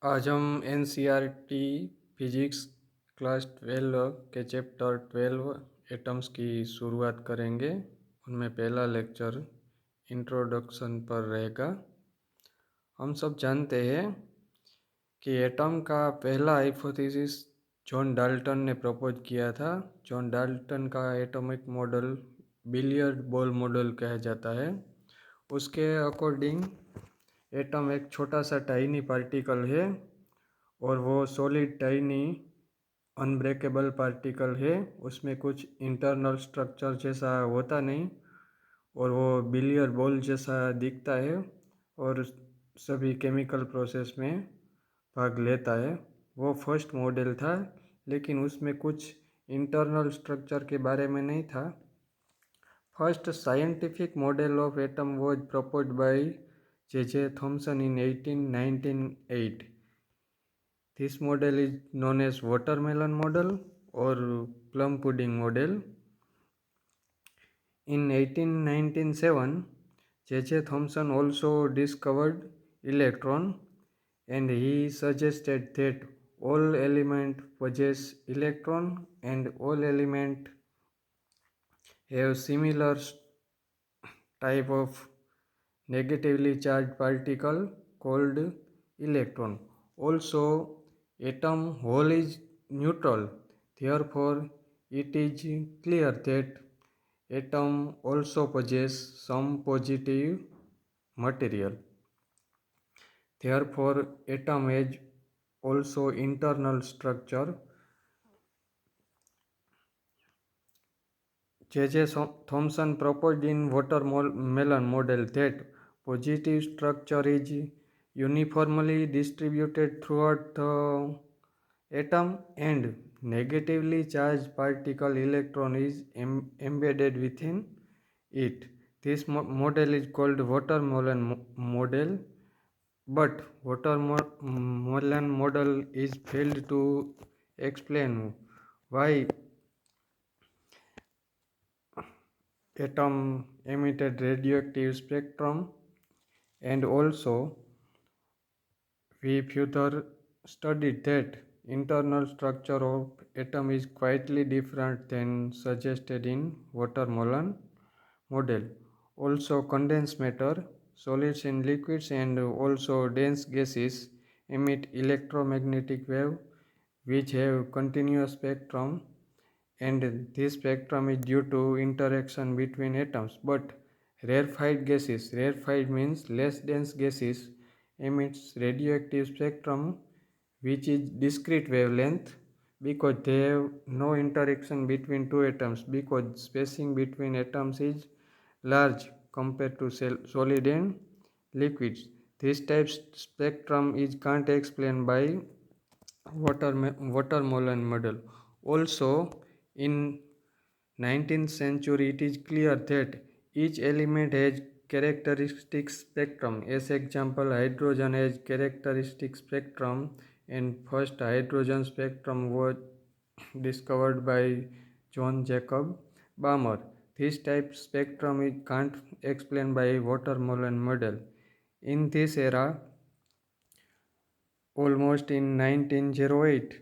आज हम NCERT physics class 12 के चैप्टर 12 एटम्स की शुरुआत करेंगे। उनमें पहला लेक्चर इंट्रोडक्शन पर रहेगा। हम सब जानते हैं कि एटम का पहला हाइपोथेसिस जॉन डाल्टन ने प्रपोज किया था। जॉन डाल्टन का atomic model billiard ball model कहा जाता है। उसके अकॉर्डिंग एटम एक छोटा सा टाइनी पार्टिकल है और वो सॉलिड टाइनी अनब्रेकेबल पार्टिकल है। उसमें कुछ इंटरनल स्ट्रक्चर जैसा होता नहीं और वो बिलियर बॉल जैसा दिखता है और सभी केमिकल प्रोसेस में भाग लेता है। वो फर्स्ट मॉडल था, लेकिन उसमें कुछ इंटरनल स्ट्रक्चर के बारे में नहीं था। First scientific model of atom was proposed by J.J. Thomson in 1908. This model is known as watermelon model or plum pudding model. In 1897, J.J. Thomson also discovered electron, and he suggested that all elements possess electron and all elements have similar type of negatively charged particle called electron. Also, atom whole is neutral. Therefore, it is clear that atom also possess some positive material. Therefore, atom has also internal structure. J.J. Thomson proposed in watermelon model that positive structure is uniformly distributed throughout the atom and negatively charged particle electron is embedded within it. This model is called watermelon model, but watermelon model is failed to explain why atom emitted radioactive spectrum, and also we further studied that internal structure of atom is quietly different than suggested in watermelon model. Also, condensed matter, solids and liquids, and also dense gases emit electromagnetic wave which have continuous spectrum, and this spectrum is due to interaction between atoms. But rarefied means less dense gases, emits radioactive spectrum which is discrete wavelength because they have no interaction between two atoms, because spacing between atoms is large compared to solid and liquids. This type spectrum is can't explained by watermelon model. Also, in 19th century, it is clear that each element has characteristic spectrum. As example, hydrogen has characteristic spectrum, and first hydrogen spectrum was discovered by John Jacob Balmer. This type spectrum is can't explained by watermelon model. In this era, almost in 1908,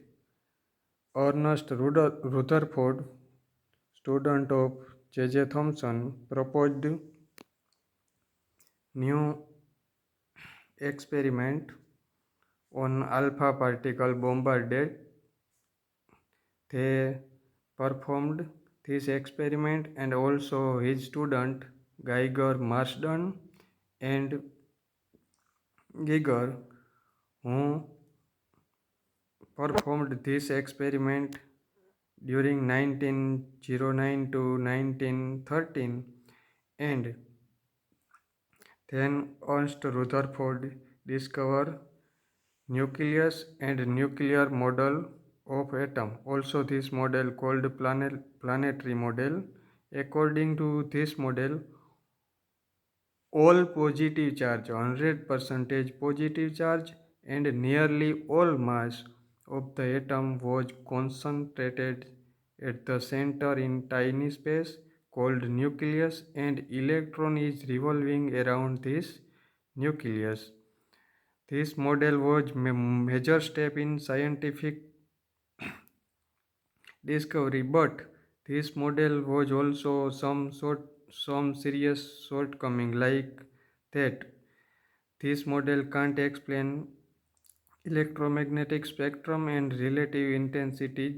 Ernest Rutherford, student of J.J. Thomson, proposed new experiment on alpha particle bombarded. They performed this experiment, and also his student Geiger Marsden and Geiger, who performed this experiment during 1909 to 1913, and then Ernst Rutherford discovered nucleus and nuclear model of atom. Also, this model called planetary model. According to this model, all positive charge, 100% positive charge, and nearly all mass of the atom was concentrated at the center in tiny space called nucleus, and electron is revolving around this nucleus. This model was major step in scientific discovery, but this model was also some serious shortcoming like that this model can't explain electromagnetic spectrum and relative intensity